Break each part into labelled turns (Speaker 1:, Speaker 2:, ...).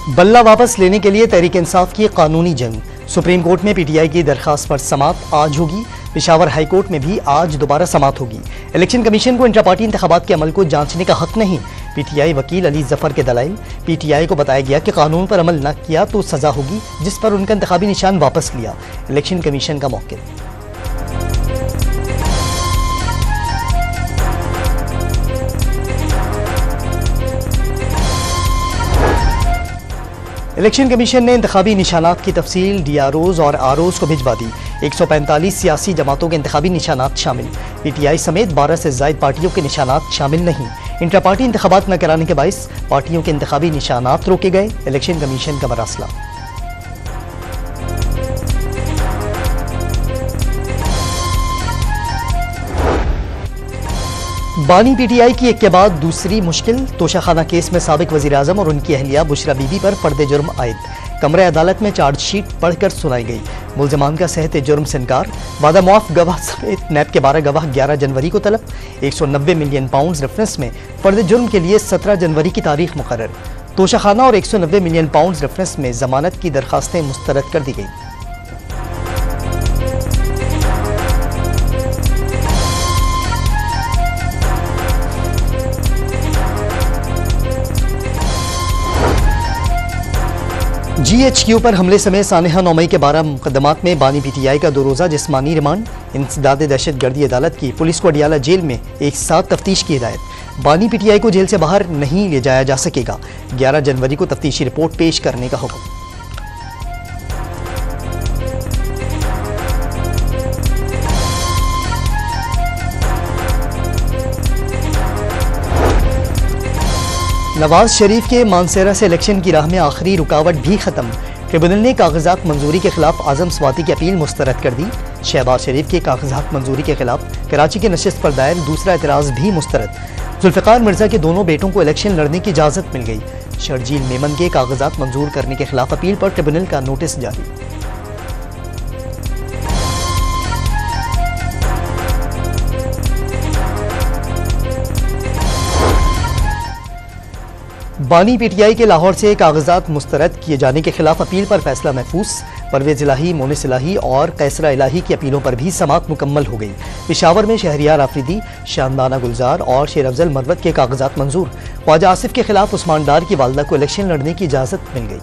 Speaker 1: बल्ला वापस लेने के लिए तहरीक इंसाफ की कानूनी जंग। सुप्रीम कोर्ट में पीटीआई की दरखास्त पर समाअत आज होगी। पेशावर हाई कोर्ट में भी आज दोबारा समाअत होगी। इलेक्शन कमीशन को इंट्रा पार्टी इंतखाबात के अमल को जांचने का हक नहीं। पीटीआई वकील अली जफर के दलाइल। पीटीआई को बताया गया कि कानून पर अमल न किया तो सजा होगी, जिस पर उनका इंतखाबी निशान वापस लिया। इलेक्शन कमीशन का मौक़िफ़। इलेक्शन कमीशन ने इंतखाबी निशानात की तफसील डीआरओज और आरओज को भिजवा दी। 145 सियासी जमातों के इंतखाबी निशानात शामिल। पीटीआई समेत 12 से ज़ायद पार्टियों के निशानात शामिल नहीं। इंट्रा पार्टी इंतखाबात न कराने के बाइस पार्टियों के इंतखाबी निशानात रोके गए। इलेक्शन कमीशन का मरासला। बानी पीटीआई की एक के बाद दूसरी मुश्किल। तोशाखाना केस में साबिक वज़ीर आज़म और उनकी अहलिया बुशरा बीबी पर फर्द जुर्म आयद। कमरे अदालत में चार्जशीट पढ़कर सुनाई गई। मुल्ज़िमान का सहते जुर्म से इनकार। वादा मुआफ़ गवाह समेत नैब के 12 गवाह 11 जनवरी को तलब। 190 मिलियन पाउंड रेफरेंस में फर्द जुर्म के लिए 17 जनवरी की तारीख मुकर्रर। तोशाखाना और 190 मिलियन पाउंड रेफरेंस में जमानत की दरखास्तें मुस्तरद कर दी गई। GHQ पर हमले समेत सानहा 9 मई के 12 मुकदमात में बानी पीटीआई का 2 रोज़ा जिस्मानी रिमांड। इंसदाद दहशतगर्दी अदालत की पुलिस को अडियाला जेल में एक साथ तफ्तीश की हिदायत। बानी पीटीआई को जेल से बाहर नहीं ले जाया जा सकेगा। 11 जनवरी को तफ्तीशी रिपोर्ट पेश करने का हुक्म। नवाज शरीफ के मानसेरा से इलेक्शन की राह में आखिरी रुकावट भी खत्म। ट्रिब्यूनल ने कागजात मंजूरी के खिलाफ आजम स्वाति की अपील मुस्तरद कर दी। शहबाज शरीफ के कागजात मंजूरी के खिलाफ कराची की नशिस्त पर दायर दूसरा एतराज़ भी मुस्तरद। जुल्फ़िकार मिर्जा के दोनों बेटों को इलेक्शन लड़ने की इजाज़त मिल गई। शर्जील मेमन के कागजात मंजूर करने के खिलाफ अपील पर ट्रिब्यूनल का नोटिस जारी। बानी पीटीआई के लाहौर से कागजात मुस्तरद किए जाने के खिलाफ अपील पर फैसला महफूज। परवेज इलाही, मोनिस इलाही और कैसरा इलाही की अपीलों पर भी समाअत मुकम्मल हो गई। पेशावर में शहरियार आफरीदी, शानदाना गुलजार और शेर अफजल मरवत के कागजात मंजूर। ख्वाजा आसिफ के खिलाफ उस्मान डार की वालदा को इलेक्शन लड़ने की इजाजत मिल गई।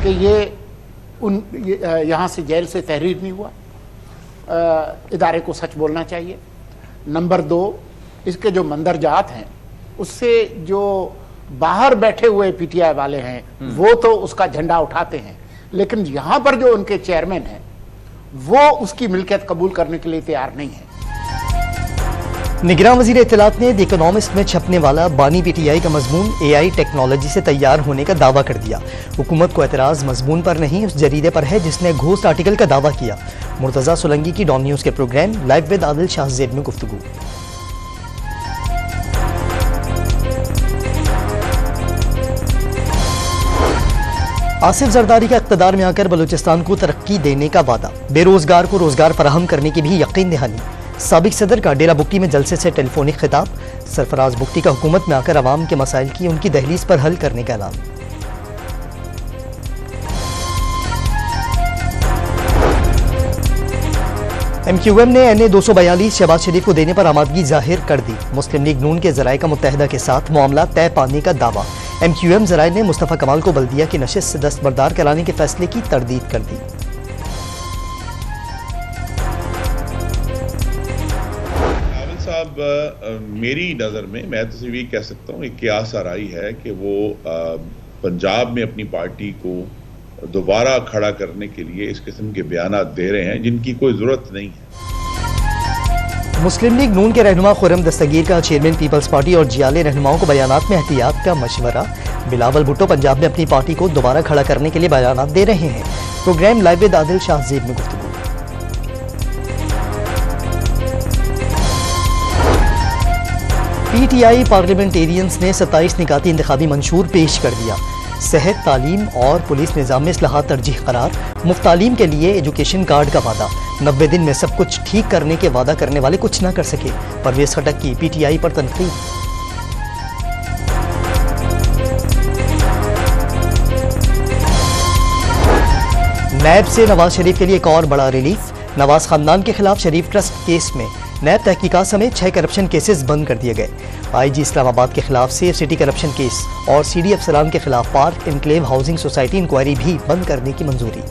Speaker 2: कि ये यहाँ से जेल से तहरीर नहीं हुआ। इदारे को सच बोलना चाहिए। नंबर 2, इसके जो मंदरजात हैं उससे जो बाहर बैठे हुए पीटीआई वाले हैं वो तो उसका झंडा उठाते हैं, लेकिन यहाँ पर जो उनके चेयरमैन हैं वो उसकी मिल्कियत कबूल करने के लिए तैयार नहीं है।
Speaker 1: निगरान वज़ीर इत्तलात ने द इकोनॉमिस्ट में छपने वाला बानी पीटीआई का मजमून AI टेक्नोलॉजी से तैयार होने का दावा कर दिया। हुकूमत को एतराज़ मजमून पर नहीं, उस जरीदे पर है जिसने घोस्ट आर्टिकल का दावा किया। मुर्तज़ा सोलंकी की डॉन न्यूज़ के programme live with Adil Shahzeb में गुफ्तगू। आसिफ जरदारी का इक़्तिदार में आकर बलूचिस्तान को तरक्की देने का वादा। बेरोजगार को रोजगार फराहम करने की भी यकीन दहानी। साबिक सदर का डेरा बुक्टी में जलसे से टेलीफोनिक खिताब। सरफराज बुक्टी का हुकूमत में आकर अवाम के मसाइल की उनकी दहलीज पर हल करने का ऐलान। MQM ने NA 242 शहबाज शरीफ को देने पर आमादगी जाहिर कर दी। मुस्लिम लीग नून के ज़राए का मुत्तहिदा के साथ मामला तय पाने का दावा। MQM ज़राए ने मुस्तफ़ा कमाल को बल्दिया की नशिस्त से दस्तबरदार कराने के फैसले की तरदीद कर दी।
Speaker 3: मेरी नज़र में मैं तो सिर्फ ये कह सकता हूँ, एक कियास आराई है कि वो पंजाब में अपनी पार्टी को दोबारा खड़ा करने के लिए इस किस्म के बयानात दे रहे हैं जिनकी कोई ज़रूरत नहीं है।
Speaker 1: मुस्लिम लीग नून के रहनुमा खुर्रम दस्तगीर का चेयरमैन पीपल्स पार्टी और जियाले रहनुमाओं को बयानात में एहतियात का मशवरा। बिलावल भुट्टो पंजाब में अपनी पार्टी को दोबारा खड़ा करने के लिए बयानात दे रहे हैं। Programme live with Adil Shahzeb में गुफ्तगू। पीटीआई पार्लियामेंटेरियंस ने 27 निकाती इंतखाबी मंशूर पेश कर दिया। सेहत, तालीम और पुलिस निज़ाम में इस्लाहात तरजीह करार। मुफ्त तालीम के लिए एजुकेशन कार्ड का वादा। 90 दिन में सब कुछ ठीक करने के वादा करने वाले कुछ ना कर सके। परवेज खटक की PTI पर तनकीद। नैब से नवाज शरीफ के लिए एक और बड़ा रिलीफ। नवाज खानदान के खिलाफ शरीफ ट्रस्ट केस में नैब तहकीकात समेत 6 करप्शन केसेस बंद कर दिए गए। IG इस्लामाबाद के खिलाफ सेफ सिटी करप्शन केस और CD अफसरान के खिलाफ park enclave housing society inquiry भी बंद करने की मंजूरी।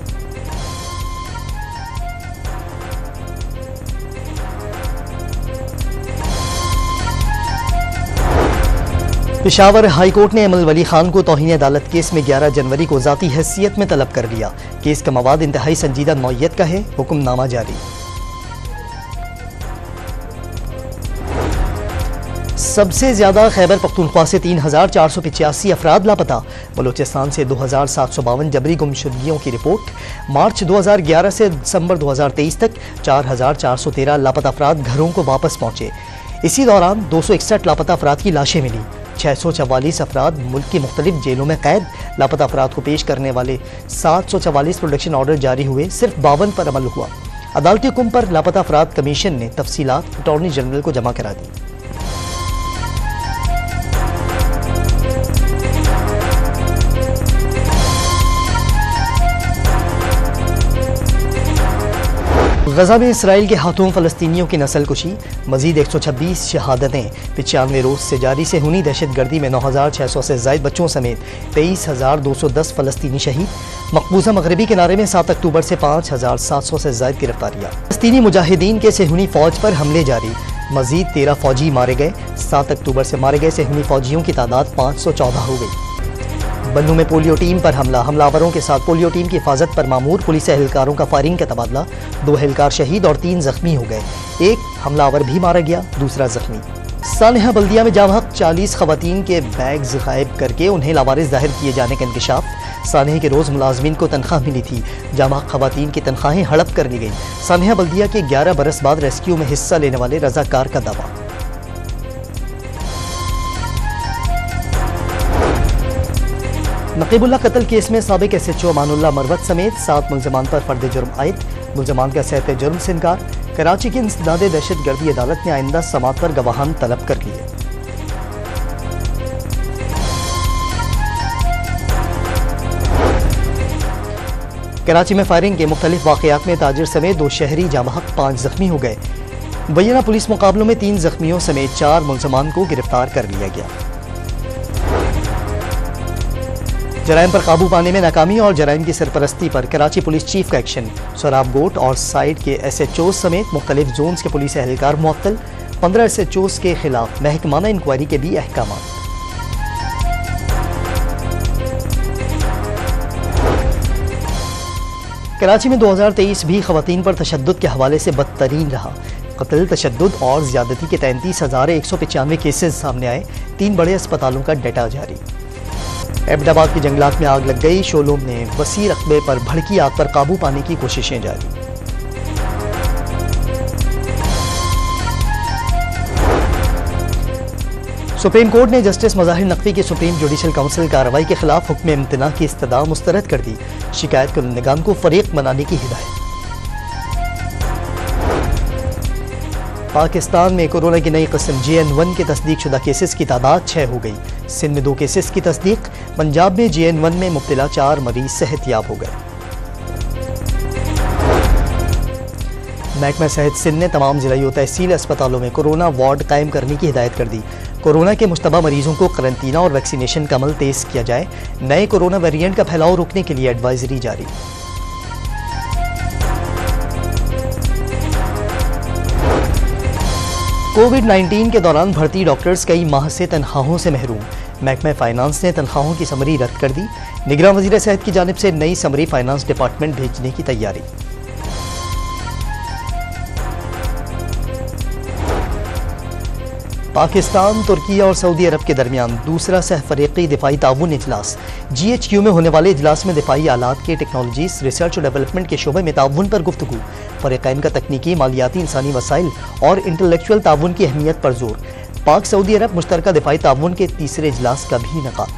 Speaker 1: पेशावर हाई कोर्ट ने अमल वली खान को तौहीन अदालत केस में 11 जनवरी को ज़ाती हैसियत में तलब कर लिया। केस का मवाद इंतहाई संजीदा नौइयत का है। हुक्मनामा जारी। सबसे ज्यादा खैबर पख्तूनख्वा से 3,485 अफराद लापता। बलूचिस्तान से 2,752 जबरी गुमशुदगियों की रिपोर्ट। मार्च 2011 से दिसंबर 2023 तक 4,413 लापता अफराद घरों को वापस पहुंचे। इसी दौरान 261 लापता अफराद की लाशें मिली। 644 अफराद मुल्क की मुख्तलिफ जेलों में कैद। लापता अफराद को पेश करने वाले 744 प्रोडक्शन ऑर्डर जारी हुए, सिर्फ 52 पर अमल हुआ। अदालती हुक्म पर लापता अफराद कमीशन ने तफसीलात अटॉर्नी जनरल को जमा करा दी। गजा में इसराइल के हाथों फलस्तीनियों की नस्ल कुशी। मजीद 126 शहादतें। 95 रोज से जारी से हुनी दहशत गर्दी में 9,600 से जायद बच्चों समेत 23,210 फलस्तीनी शहीद। मकबूजा मगरबी किनारे में 7 अक्टूबर से 5,700 से जायद गिरफ्तारियाँ। फलस्तीनी मुजाहिदीन के सेहुनी फौज पर हमले जारी। मजीद 13 फौजी मारे गए। 7 अक्टूबर से मारे गए सेहुनी फौजियों की तादाद 514 हो गई। बन्नू में पोलियो टीम पर हमला। हमलावरों के साथ पोलियो टीम की हिफाजत पर मामूर पुलिस एहलकारों का फायरिंग का तबादला। 2 एहलकार शहीद और 3 जख्मी हो गए। एक हमलावर भी मारा गया, दूसरा जख्मी। सानेहा बल्दिया में जामहक 40 खवातीन के बैग्स गायब करके उन्हें लावारिस जाहिर किए जाने का इंकशाफ। सानेहा के रोज मुलाजमीन को तनख्वाह मिली थी। जामहक खवातीन की तनख्वाहें हड़प कर ली गई। सानेहा बल्दिया के 11 बरस बाद रेस्क्यू में हिस्सा लेने वाले रजाकार का दावा। नकीबुल्लाह कत्ल केस में साबिक SHO अमानुल्लाह मरवत समेत 7 मुल्ज़मान पर फर्द जुर्म आयद। मुल्ज़मान का सहते जुर्म से इनकार। कराची की इंसदाद दहशत गर्दी अदालत ने आइंदा समात पर गवाहान तलब कर लिए। कराची में फायरिंग के मुख्तलिफ वाक़यात में ताजिर समेत 2 शहरी जामहक 5 जख्मी हो गए। मुबैना पुलिस मुकाबलों में 3 जख्मियों समेत 4 मुल्ज़मान को गिरफ्तार कर लिया गया। जराइम पर काबू पाने में नाकामी और जराइम की सरपरस्ती पर कराची पुलिस चीफ का एक्शन। सोराब गोट और साइड के SHOs समेत मुख्तलिफ जोन्स के पुलिस एहलकार मुअत्तल। 15 SHOs के खिलाफ महकमाना इंक्वायरी के भी अहकाम। कराची में 2023 भी खवातीन पर तशद्दुद के हवाले से बदतरीन रहा। कत्ल, तशद्दुद और ज्यादती के 33,195 केसेस सामने आए। 3 बड़े अस्पतालों का डेटा जारी। एबटाबाद के जंगलात में आग लग गई। शोलों में वसी रकबे पर भड़की आग पर काबू पाने की कोशिशें जारी। सुप्रीम कोर्ट ने जस्टिस मज़ाहिर नकवी की सुप्रीम जुडिशल काउंसिल कार्रवाई के खिलाफ हुक्म इम्तना की इस्तदा मुस्तरद कर दी। शिकायत कुन्नगान को फरीक बनाने की हिदायत। पाकिस्तान में कोरोना की नई किस्म JN1 के तस्दीक शुदा केसेस की तादाद 6 हो गई। सिंध में 2 केसेस की तस्दीक। पंजाब में JN1 में मुब्तला 4 मरीज सेहतयाब हो गए। महकमा सेहत सिंध ने तमाम जिला व तहसील अस्पतालों में कोरोना वार्ड कायम करने की हिदायत कर दी। कोरोना के मुश्तबा मरीजों को करंतना और वैक्सीनेशन का अमल तेज किया जाए। नए कोरोना वेरिएंट का फैलाव रोकने के लिए एडवाइजरी जारी। कोविड-19 के दौरान भर्ती डॉक्टर्स कई माह से तनख्वाहों से महरूम। महकमा फाइनेंस ने तनख्वाहों की समरी रद्द कर दी। निगरान वज़ीर सेहत की जानिब से नई समरी फाइनेंस डिपार्टमेंट भेजने की तैयारी। पाकिस्तान, तुर्की और सऊदी अरब के दरमियान दूसरा सहफरीकी दिफाई ताउन इजलास। GHQ में होने वाले इजलास में दिफाई आलात के टेक्नोलॉजीज, रिसर्च और डेवलपमेंट के शोबे में ताउन पर गुफ्तगू। फरीकैन का तकनीकी, मालियाती, इंसानी वसाइल और इंटेलेक्चुअल ताउन की अहमियत पर जोर। पाक सऊदी अरब मुश्तरका दिफाई ताउन के तीसरे इजलास का भी इनेकाद।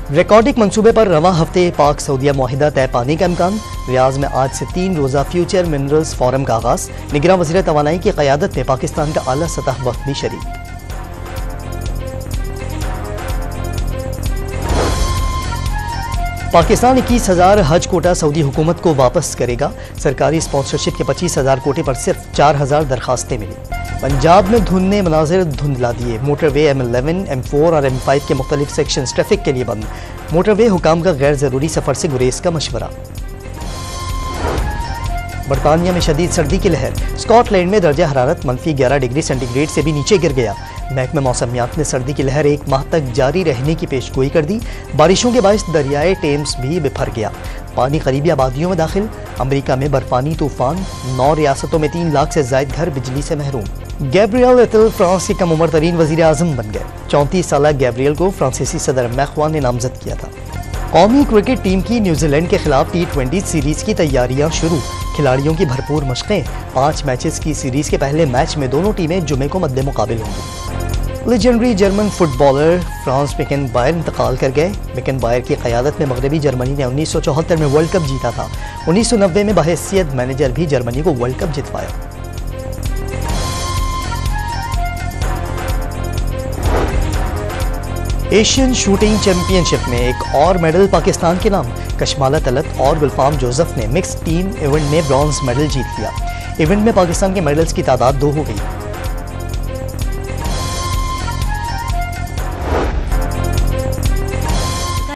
Speaker 1: रिकॉर्डिंग मंसूबे पर रवां हफ्ते पाक सऊदीया मुआहिदा तय पाने का इम्कान। रियाज में आज से 3 रोज़ा फ्यूचर मिनरल्स फोरम का आगाज। निगरान वज़ीर तवानाई की क़यादत में पाकिस्तान का आला सतह वक्त भी शरीक। पाकिस्तान 21,000 हज कोटा सऊदी हुकूमत को वापस करेगा। सरकारी स्पॉन्सरशिप के 25,000 कोटे पर सिर्फ 4,000 दरखास्तें मिली। पंजाब में धुंधले मनाजिर धुंधला दिए। मोटरवे M11, M4 और M5 के मुख्तलिफ सेक्शन ट्रैफिक के लिए बंद। मोटरवे हुकाम का गैर ज़रूरी सफ़र से गुरेज का मशवरा। बरतानिया में शदीद सर्दी की लहर। स्कॉटलैंड में दर्जा हरारत -11 डिग्री सेंटीग्रेड से भी नीचे गिर गया। महकमा मौसमियात ने सर्दी की लहर 1 माह तक जारी रहने की पेशगोई कर दी। बारिशों के बायस दरियाए टेम्स भी बिफर गया। पानी करीबी आबादियों में दाखिल। अमेरिका में बर्फानी तूफान। 9 रियासतों में 3 लाख से ज़ायद घर बिजली से महरूम। गैब्रियल एटल फ्रांस के कम उम्र तरीन वज़ीर आज़म बन गए। 34 साल गैब्रियल को फ्रांसीसी सदर मैख्वान ने नामजद किया था। कौमी क्रिकेट टीम की न्यूजीलैंड के खिलाफ T20 सीरीज की तैयारियां शुरू। खिलाड़ियों की भरपूर मशकें। 5 मैचेस की सीरीज के पहले मैच में दोनों टीमें जुमे को मद्दे मुकाबिल होंगी। लेजेंडरी जर्मन फुटबॉलर फ्रांस बेकेनबायर इंतकाल कर गए। बेकेनबायर की क़यादत में मगरबी जर्मनी ने 1974 में वर्ल्ड कप जीता था। 1990 में बहैसियत मैनेजर भी जर्मनी को वर्ल्ड कप जितवाया। एशियन शूटिंग चैंपियनशिप में एक और मेडल पाकिस्तान के नाम। कशमाला तलत और गुलफाम जोसेफ ने मिक्स टीम इवेंट में ब्रॉन्ज मेडल जीत लिया। इवेंट में पाकिस्तान के मेडल्स की तादाद 2 हो गई।